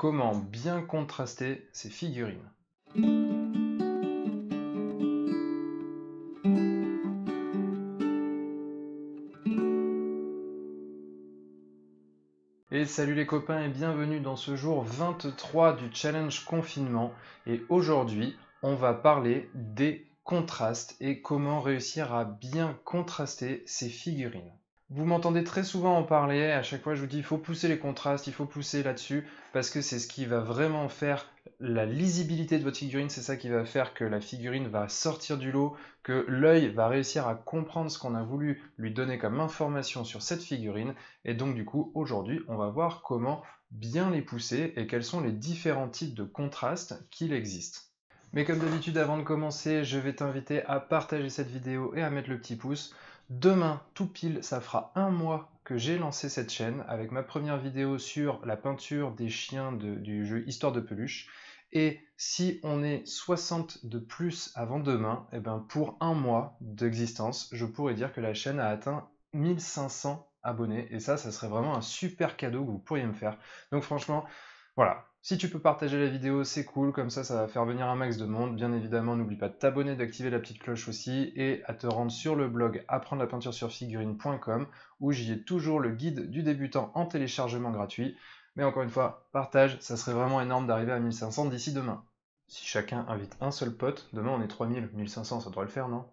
Comment bien contraster ces figurines? Et salut les copains et bienvenue dans ce jour 23 du challenge confinement. Et aujourd'hui, on va parler des contrastes et comment réussir à bien contraster ces figurines. Vous m'entendez très souvent en parler, à chaque fois je vous dis il faut pousser les contrastes, il faut pousser là-dessus, parce que c'est ce qui va vraiment faire la lisibilité de votre figurine, c'est ça qui va faire que la figurine va sortir du lot, que l'œil va réussir à comprendre ce qu'on a voulu lui donner comme information sur cette figurine, et donc du coup aujourd'hui on va voir comment bien les pousser et quels sont les différents types de contrastes qu'il existe. Mais comme d'habitude, avant de commencer, je vais t'inviter à partager cette vidéo et à mettre le petit pouce. Demain, tout pile, ça fera un mois que j'ai lancé cette chaîne avec ma première vidéo sur la peinture des chiens du jeu Histoire de Peluche. Et si on est 60 de plus avant demain, et ben pour un mois d'existence, je pourrais dire que la chaîne a atteint 1500 abonnés. Et ça serait vraiment un super cadeau que vous pourriez me faire. Donc franchement, voilà, si tu peux partager la vidéo, c'est cool, comme ça va faire venir un max de monde. Bien évidemment, n'oublie pas de t'abonner, d'activer la petite cloche aussi, et à te rendre sur le blog apprendre la peinture sur figurine.com, où j'y ai toujours le guide du débutant en téléchargement gratuit. Mais encore une fois, partage, ça serait vraiment énorme d'arriver à 1500 d'ici demain. Si chacun invite un seul pote, demain on est 3000, 1500, ça devrait le faire, non?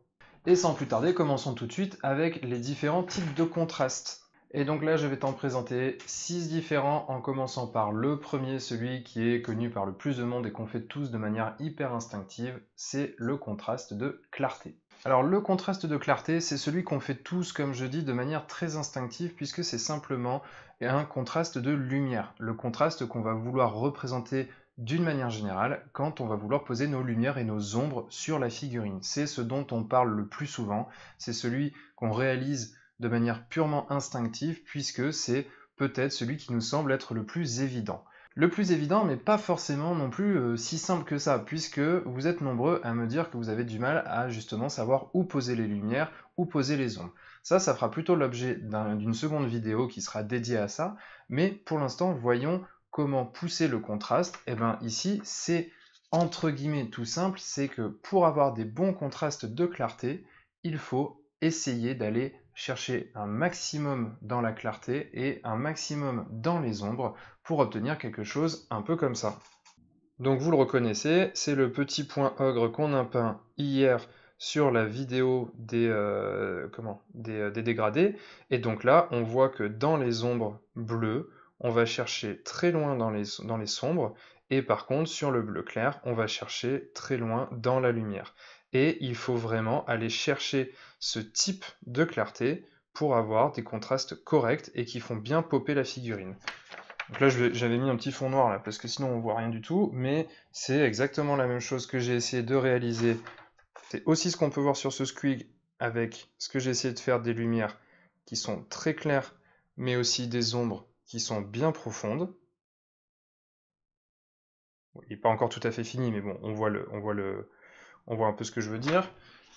Et sans plus tarder, commençons tout de suite avec les différents types de contrastes. Et donc là, je vais t'en présenter 6 différents, en commençant par le premier, celui qui est connu par le plus de monde et qu'on fait tous de manière hyper instinctive, c'est le contraste de clarté. Alors le contraste de clarté, c'est celui qu'on fait tous, comme je dis, de manière très instinctive, puisque c'est simplement un contraste de lumière. Le contraste qu'on va vouloir représenter d'une manière générale quand on va vouloir poser nos lumières et nos ombres sur la figurine. C'est ce dont on parle le plus souvent, c'est celui qu'on réalise de manière purement instinctive, puisque c'est peut-être celui qui nous semble être le plus évident. Le plus évident, mais pas forcément non plus si simple que ça, puisque vous êtes nombreux à me dire que vous avez du mal à justement savoir où poser les lumières, où poser les ombres. Ça fera plutôt l'objet d'une seconde vidéo qui sera dédiée à ça, mais pour l'instant, voyons comment pousser le contraste. Et bien ici, c'est entre guillemets tout simple, c'est que pour avoir des bons contrastes de clarté, il faut essayer d'aller chercher un maximum dans la clarté et un maximum dans les ombres pour obtenir quelque chose un peu comme ça. Donc vous le reconnaissez, c'est le petit point ogre qu'on a peint hier sur la vidéo des dégradés. Et donc là, on voit que dans les ombres bleues, on va chercher très loin dans les sombres, et par contre, sur le bleu clair, on va chercher très loin dans la lumière. Et il faut vraiment aller chercher ce type de clarté pour avoir des contrastes corrects et qui font bien popper la figurine. Donc là, j'avais mis un petit fond noir là, parce que sinon on voit rien du tout, mais c'est exactement la même chose que j'ai essayé de réaliser. C'est aussi ce qu'on peut voir sur ce squig avec ce que j'ai essayé de faire des lumières qui sont très claires, mais aussi des ombres qui sont bien profondes. Bon, il n'est pas encore tout à fait fini, mais bon, on voit un peu ce que je veux dire.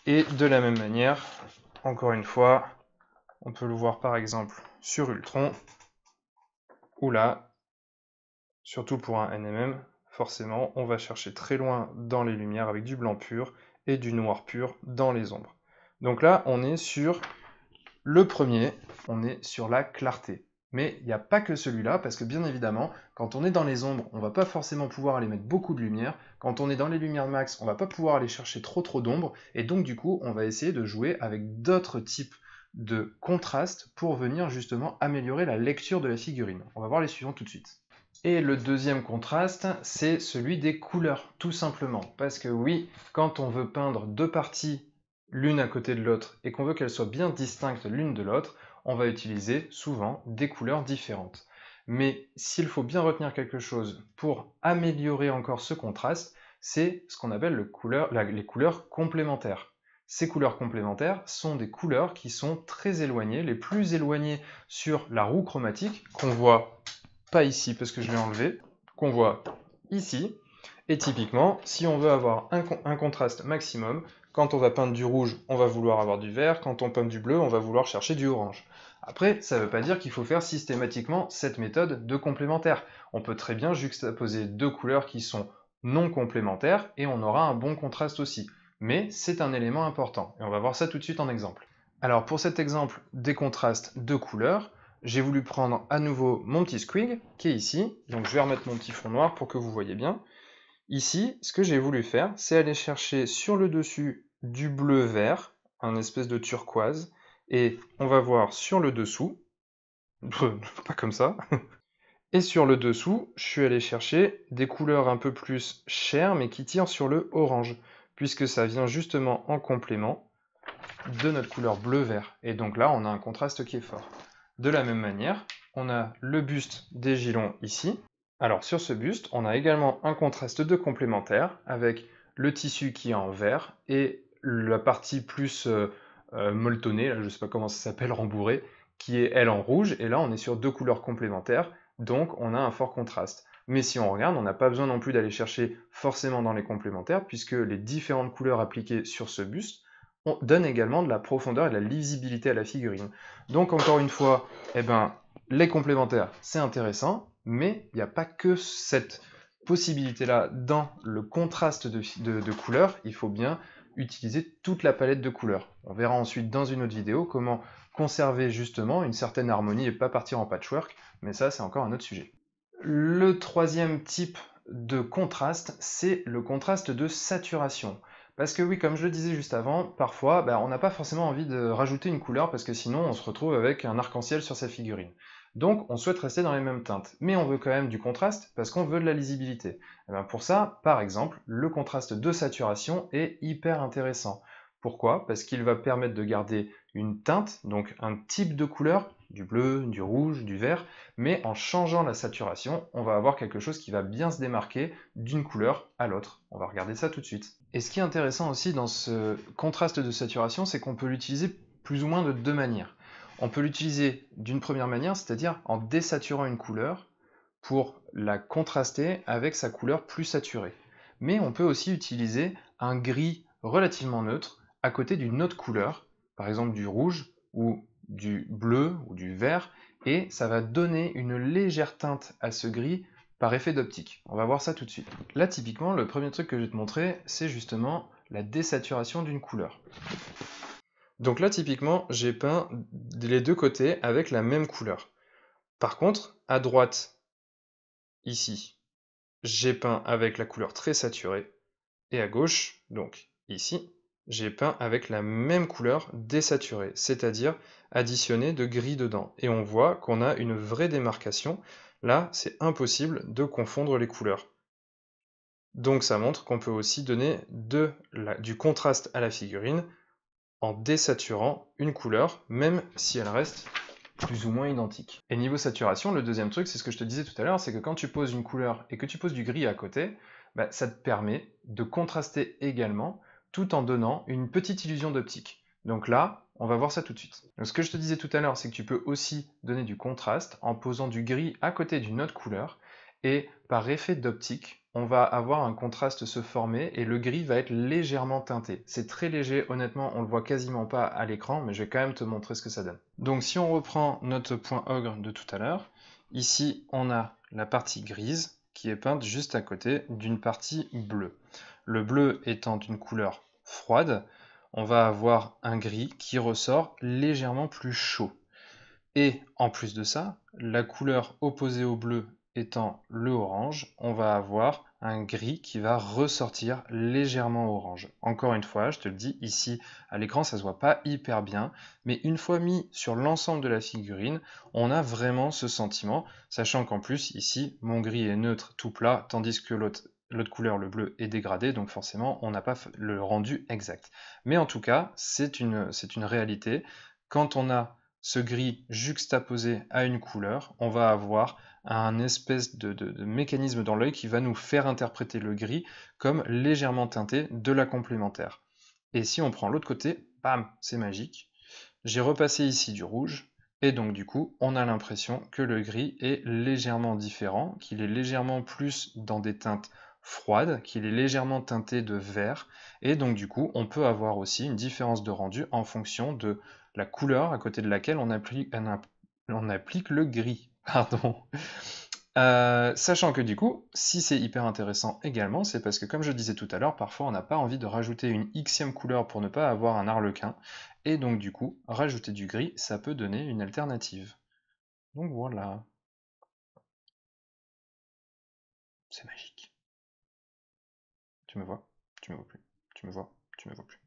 Et de la même manière, encore une fois, on peut le voir par exemple sur Ultron, où là, surtout pour un NMM, forcément, on va chercher très loin dans les lumières avec du blanc pur et du noir pur dans les ombres. Donc là, on est sur le premier, on est sur la clarté. Mais il n'y a pas que celui-là, parce que bien évidemment, quand on est dans les ombres, on ne va pas forcément pouvoir aller mettre beaucoup de lumière. Quand on est dans les lumières max, on ne va pas pouvoir aller chercher trop d'ombre. Et donc du coup, on va essayer de jouer avec d'autres types de contrastes pour venir justement améliorer la lecture de la figurine. On va voir les suivants tout de suite. Et le deuxième contraste, c'est celui des couleurs, tout simplement. Parce que oui, quand on veut peindre deux parties l'une à côté de l'autre et qu'on veut qu'elles soient bien distinctes l'une de l'autre, on va utiliser souvent des couleurs différentes. Mais s'il faut bien retenir quelque chose pour améliorer encore ce contraste, c'est ce qu'on appelle les couleurs complémentaires. Ces couleurs complémentaires sont des couleurs qui sont très éloignées, les plus éloignées sur la roue chromatique, qu'on voit pas ici parce que je l'ai enlevé, qu'on voit ici. Et typiquement, si on veut avoir un contraste maximum, quand on va peindre du rouge, on va vouloir avoir du vert, quand on peint du bleu, on va vouloir chercher du orange. Après, ça ne veut pas dire qu'il faut faire systématiquement cette méthode de complémentaire. On peut très bien juxtaposer deux couleurs qui sont non complémentaires et on aura un bon contraste aussi. Mais c'est un élément important et on va voir ça tout de suite en exemple. Alors pour cet exemple des contrastes de couleurs, j'ai voulu prendre à nouveau mon petit squig qui est ici. Donc je vais remettre mon petit fond noir pour que vous voyez bien. Ici, ce que j'ai voulu faire, c'est aller chercher sur le dessus du bleu vert, un espèce de turquoise, et on va voir sur le dessous, pas comme ça, et sur le dessous, je suis allé chercher des couleurs un peu plus chères, mais qui tirent sur le orange, puisque ça vient justement en complément de notre couleur bleu-vert. Et donc là, on a un contraste qui est fort. De la même manière, on a le buste des Gilons ici. Alors sur ce buste, on a également un contraste de complémentaire avec le tissu qui est en vert et la partie plus molletonnée, là, je ne sais pas comment ça s'appelle, rembourrée, qui est elle en rouge. Et là, on est sur deux couleurs complémentaires, donc on a un fort contraste. Mais si on regarde, on n'a pas besoin non plus d'aller chercher forcément dans les complémentaires, puisque les différentes couleurs appliquées sur ce buste donne également de la profondeur et de la lisibilité à la figurine. Donc encore une fois, les complémentaires, c'est intéressant, mais il n'y a pas que cette possibilité-là dans le contraste de couleurs, il faut bien utiliser toute la palette de couleurs. On verra ensuite dans une autre vidéo comment conserver justement une certaine harmonie et pas partir en patchwork, mais ça c'est encore un autre sujet. Le troisième type de contraste, c'est le contraste de saturation. Parce que oui, comme je le disais juste avant, parfois, on n'a pas forcément envie de rajouter une couleur parce que sinon on se retrouve avec un arc-en-ciel sur sa figurine. Donc on souhaite rester dans les mêmes teintes, mais on veut quand même du contraste parce qu'on veut de la lisibilité. Et pour ça, par exemple, le contraste de saturation est hyper intéressant. Pourquoi? Parce qu'il va permettre de garder une teinte, donc un type de couleur, du bleu, du rouge, du vert, mais en changeant la saturation, on va avoir quelque chose qui va bien se démarquer d'une couleur à l'autre. On va regarder ça tout de suite. Et ce qui est intéressant aussi dans ce contraste de saturation, c'est qu'on peut l'utiliser plus ou moins de deux manières. On peut l'utiliser d'une première manière, c'est-à-dire en désaturant une couleur pour la contraster avec sa couleur plus saturée. Mais on peut aussi utiliser un gris relativement neutre à côté d'une autre couleur, par exemple du rouge ou du bleu ou du vert, et ça va donner une légère teinte à ce gris par effet d'optique. On va voir ça tout de suite. Là, typiquement, le premier truc que je vais te montrer, c'est justement la désaturation d'une couleur. Donc là, typiquement, j'ai peint les deux côtés avec la même couleur. Par contre, à droite, ici, j'ai peint avec la couleur très saturée, et à gauche, donc ici, j'ai peint avec la même couleur désaturée, c'est-à-dire additionné de gris dedans. Et on voit qu'on a une vraie démarcation. Là, c'est impossible de confondre les couleurs. Donc ça montre qu'on peut aussi donner du contraste à la figurine en désaturant une couleur, même si elle reste plus ou moins identique. Et niveau saturation, le deuxième truc, c'est ce que je te disais tout à l'heure, c'est que quand tu poses une couleur et que tu poses du gris à côté, ça te permet de contraster également, tout en donnant une petite illusion d'optique. Donc là, on va voir ça tout de suite. Donc ce que je te disais tout à l'heure, c'est que tu peux aussi donner du contraste en posant du gris à côté d'une autre couleur, et par effet d'optique, on va avoir un contraste se former et le gris va être légèrement teinté. C'est très léger, honnêtement, on le voit quasiment pas à l'écran, mais je vais quand même te montrer ce que ça donne. Donc si on reprend notre point ogre de tout à l'heure, ici on a la partie grise qui est peinte juste à côté d'une partie bleue. Le bleu étant d'une couleur froide, on va avoir un gris qui ressort légèrement plus chaud. Et en plus de ça, la couleur opposée au bleu étant le orange, on va avoir un gris qui va ressortir légèrement orange. Encore une fois, je te le dis, ici à l'écran ça se voit pas hyper bien, mais une fois mis sur l'ensemble de la figurine, on a vraiment ce sentiment, sachant qu'en plus ici mon gris est neutre tout plat, tandis que l'autre couleur, le bleu, est dégradé, donc forcément on n'a pas le rendu exact. Mais en tout cas, c'est une réalité. Quand on a ce gris juxtaposé à une couleur, on va avoir un espèce de mécanisme dans l'œil qui va nous faire interpréter le gris comme légèrement teinté de la complémentaire. Et si on prend l'autre côté, bam, c'est magique. J'ai repassé ici du rouge, et donc du coup, on a l'impression que le gris est légèrement différent, qu'il est légèrement plus dans des teintes froides, qu'il est légèrement teinté de vert, et donc du coup, on peut avoir aussi une différence de rendu en fonction de la couleur à côté de laquelle on applique le gris. Pardon. Sachant que du coup, si c'est hyper intéressant également, c'est parce que comme je disais tout à l'heure, parfois on n'a pas envie de rajouter une xème couleur pour ne pas avoir un arlequin, et donc du coup, rajouter du gris, ça peut donner une alternative. Donc voilà, c'est magique. Tu me vois? Tu me vois plus. Tu me vois? Tu me vois plus.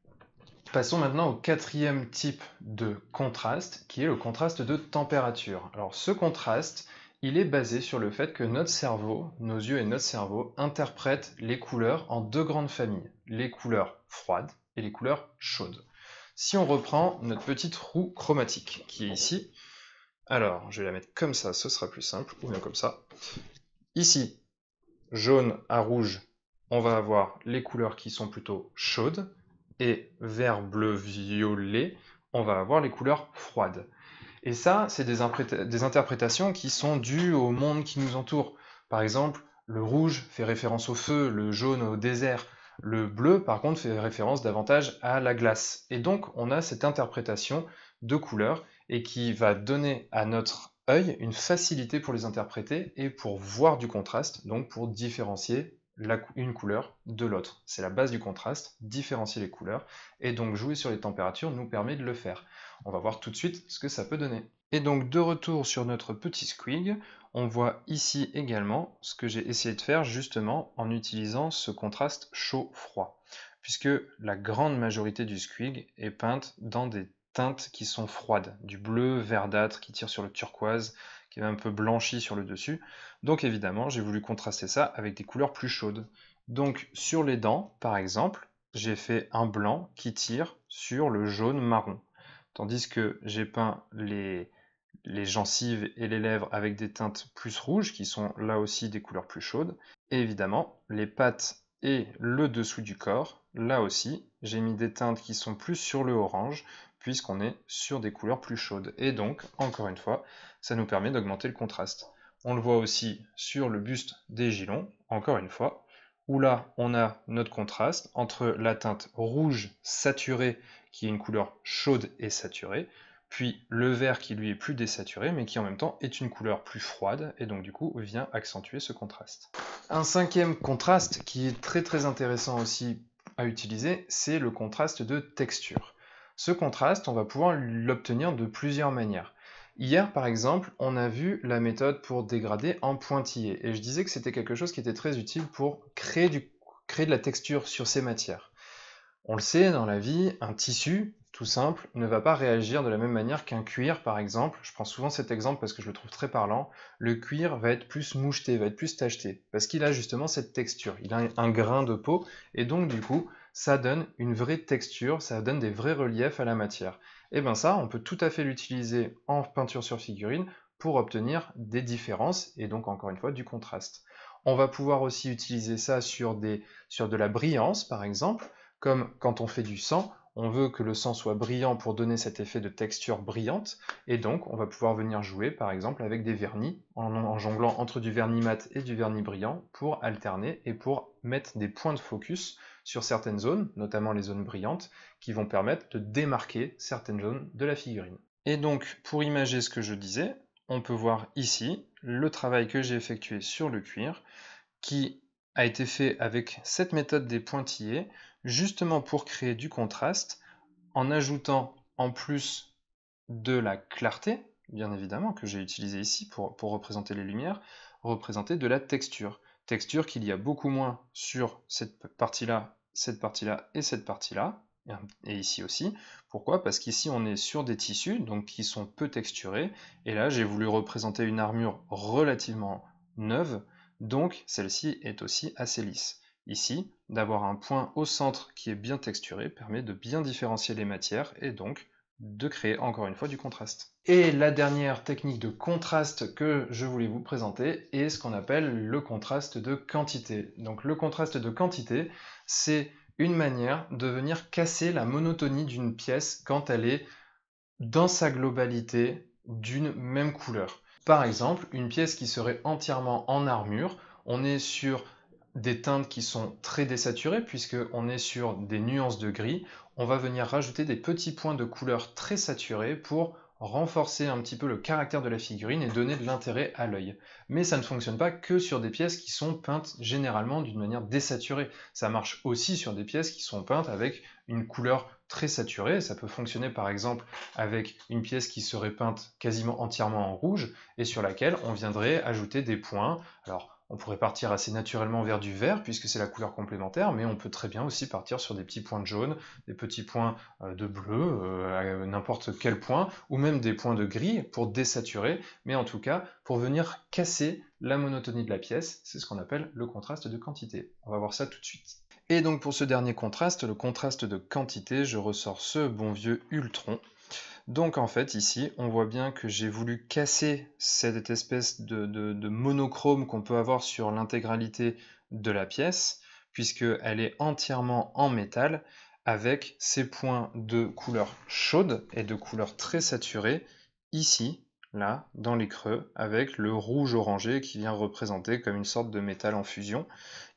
Passons maintenant au quatrième type de contraste, qui est le contraste de température. Alors ce contraste, il est basé sur le fait que notre cerveau, nos yeux et notre cerveau, interprètent les couleurs en deux grandes familles, les couleurs froides et les couleurs chaudes. Si on reprend notre petite roue chromatique, qui est ici, alors je vais la mettre comme ça, ce sera plus simple, ou bien comme ça. Ici, jaune à rouge, on va avoir les couleurs qui sont plutôt chaudes, et vert, bleu, violet, on va avoir les couleurs froides. Et ça, c'est des interprétations qui sont dues au monde qui nous entoure. Par exemple, le rouge fait référence au feu, le jaune au désert, le bleu, par contre, fait référence davantage à la glace. Et donc, on a cette interprétation de couleurs et qui va donner à notre œil une facilité pour les interpréter et pour voir du contraste, donc pour différencier une couleur de l'autre. C'est la base du contraste, différencier les couleurs, et donc jouer sur les températures nous permet de le faire. On va voir tout de suite ce que ça peut donner. Et donc de retour sur notre petit squig, on voit ici également ce que j'ai essayé de faire justement en utilisant ce contraste chaud-froid, puisque la grande majorité du squig est peinte dans des teintes qui sont froides, du bleu verdâtre qui tire sur le turquoise, qui est un peu blanchi sur le dessus. Donc évidemment, j'ai voulu contraster ça avec des couleurs plus chaudes. Donc sur les dents, par exemple, j'ai fait un blanc qui tire sur le jaune marron. Tandis que j'ai peint les gencives et les lèvres avec des teintes plus rouges, qui sont là aussi des couleurs plus chaudes. Et évidemment, les pattes et le dessous du corps, là aussi, j'ai mis des teintes qui sont plus sur le orange, puisqu'on est sur des couleurs plus chaudes. Et donc, encore une fois, ça nous permet d'augmenter le contraste. On le voit aussi sur le buste des Gilons, encore une fois, où là, on a notre contraste entre la teinte rouge saturée, qui est une couleur chaude et saturée, puis le vert qui lui est plus désaturé, mais qui en même temps est une couleur plus froide, et donc du coup vient accentuer ce contraste. Un cinquième contraste qui est très intéressant aussi à utiliser, c'est le contraste de texture. Ce contraste, on va pouvoir l'obtenir de plusieurs manières. Hier, par exemple, on a vu la méthode pour dégrader en pointillé, et je disais que c'était quelque chose qui était très utile pour créer de la texture sur ces matières. On le sait, dans la vie, un tissu, tout simple, ne va pas réagir de la même manière qu'un cuir, par exemple. Je prends souvent cet exemple parce que je le trouve très parlant. Le cuir va être plus moucheté, va être plus tacheté, parce qu'il a justement cette texture. Il a un grain de peau, et donc du coup, ça donne une vraie texture, ça donne des vrais reliefs à la matière. Et bien ça, on peut tout à fait l'utiliser en peinture sur figurine pour obtenir des différences, et donc encore une fois, du contraste. On va pouvoir aussi utiliser ça sur de la brillance, par exemple. Comme quand on fait du sang, on veut que le sang soit brillant pour donner cet effet de texture brillante, et donc on va pouvoir venir jouer par exemple avec des vernis, en jonglant entre du vernis mat et du vernis brillant, pour alterner et pour mettre des points de focus sur certaines zones, notamment les zones brillantes, qui vont permettre de démarquer certaines zones de la figurine. Et donc, pour imager ce que je disais, on peut voir ici le travail que j'ai effectué sur le cuir, qui a été fait avec cette méthode des pointillés, justement pour créer du contraste, en ajoutant en plus de la clarté, bien évidemment, que j'ai utilisé ici pour représenter les lumières, représenter de la texture. Texture qu'il y a beaucoup moins sur cette partie-là et cette partie-là, et ici aussi. Pourquoi? Parce qu'ici on est sur des tissus, donc qui sont peu texturés, et là j'ai voulu représenter une armure relativement neuve, donc celle-ci est aussi assez lisse. Ici, d'avoir un point au centre qui est bien texturé permet de bien différencier les matières et donc de créer encore une fois du contraste. Et la dernière technique de contraste que je voulais vous présenter est ce qu'on appelle le contraste de quantité. Donc le contraste de quantité, c'est une manière de venir casser la monotonie d'une pièce quand elle est dans sa globalité d'une même couleur. Par exemple, une pièce qui serait entièrement en armure, on est sur des teintes qui sont très désaturées puisqu'on est sur des nuances de gris, on va venir rajouter des petits points de couleur très saturés pour renforcer un petit peu le caractère de la figurine et donner de l'intérêt à l'œil. Mais ça ne fonctionne pas que sur des pièces qui sont peintes généralement d'une manière désaturée. Ça marche aussi sur des pièces qui sont peintes avec une couleur très saturée. Ça peut fonctionner par exemple avec une pièce qui serait peinte quasiment entièrement en rouge et sur laquelle on viendrait ajouter des points. Alors, on pourrait partir assez naturellement vers du vert puisque c'est la couleur complémentaire, mais on peut très bien aussi partir sur des petits points de jaune, des petits points de bleu, à n'importe quel point, ou même des points de gris pour désaturer, mais en tout cas pour venir casser la monotonie de la pièce. C'est ce qu'on appelle le contraste de quantité. On va voir ça tout de suite. Et donc pour ce dernier contraste, le contraste de quantité, je ressors ce bon vieux Ultron. Donc en fait ici on voit bien que j'ai voulu casser cette espèce de monochrome qu'on peut avoir sur l'intégralité de la pièce, puisqu'elle est entièrement en métal, avec ces points de couleur chaude et de couleur très saturée, ici, là, dans les creux, avec le rouge orangé qui vient représenter comme une sorte de métal en fusion.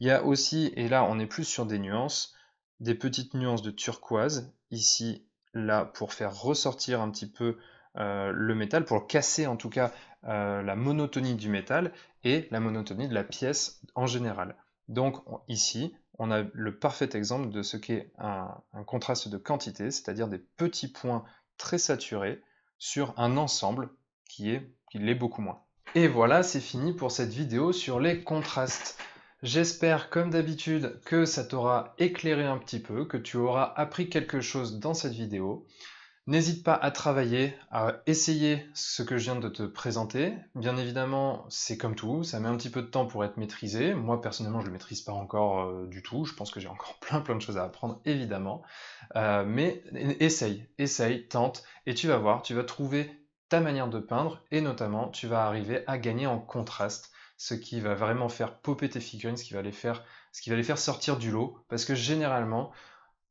Il y a aussi, et là on est plus sur des nuances, des petites nuances de turquoise, ici, là, pour faire ressortir un petit peu le métal, pour casser en tout cas la monotonie du métal et la monotonie de la pièce en général. Donc ici, on a le parfait exemple de ce qu'est un contraste de quantité, c'est-à-dire des petits points très saturés sur un ensemble qui l'est beaucoup moins. Et voilà, c'est fini pour cette vidéo sur les contrastes. J'espère, comme d'habitude, que ça t'aura éclairé un petit peu, que tu auras appris quelque chose dans cette vidéo. N'hésite pas à travailler, à essayer ce que je viens de te présenter. Bien évidemment, c'est comme tout, ça met un petit peu de temps pour être maîtrisé. Moi, personnellement, je ne le maîtrise pas encore du tout. Je pense que j'ai encore plein de choses à apprendre, évidemment. Mais essaye, tente, et tu vas voir, tu vas trouver ta manière de peindre, et notamment, tu vas arriver à gagner en contraste, ce qui va vraiment faire popper tes figurines, ce qui va les faire sortir du lot, parce que généralement,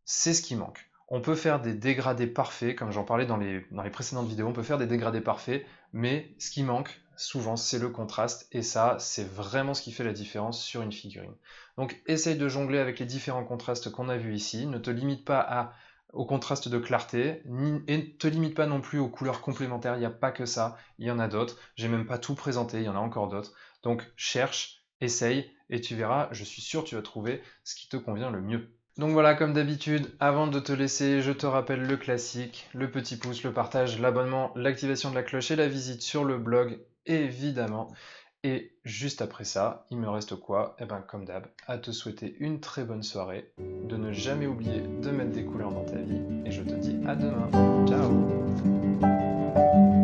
c'est ce qui manque. On peut faire des dégradés parfaits, comme j'en parlais dans les précédentes vidéos, on peut faire des dégradés parfaits, mais ce qui manque souvent, c'est le contraste, et ça, c'est vraiment ce qui fait la différence sur une figurine. Donc essaye de jongler avec les différents contrastes qu'on a vus ici, ne te limite pas au contraste de clarté, et ne te limite pas non plus aux couleurs complémentaires, il n'y a pas que ça, il y en a d'autres, j'ai même pas tout présenté, il y en a encore d'autres. Donc cherche, essaye, et tu verras, je suis sûr que tu vas trouver ce qui te convient le mieux. Donc voilà, comme d'habitude, avant de te laisser, je te rappelle le classique, le petit pouce, le partage, l'abonnement, l'activation de la cloche et la visite sur le blog, évidemment. Et juste après ça, il me reste quoi? Eh ben comme d'hab, à te souhaiter une très bonne soirée, de ne jamais oublier de mettre des couleurs dans ta vie, et je te dis à demain. Ciao!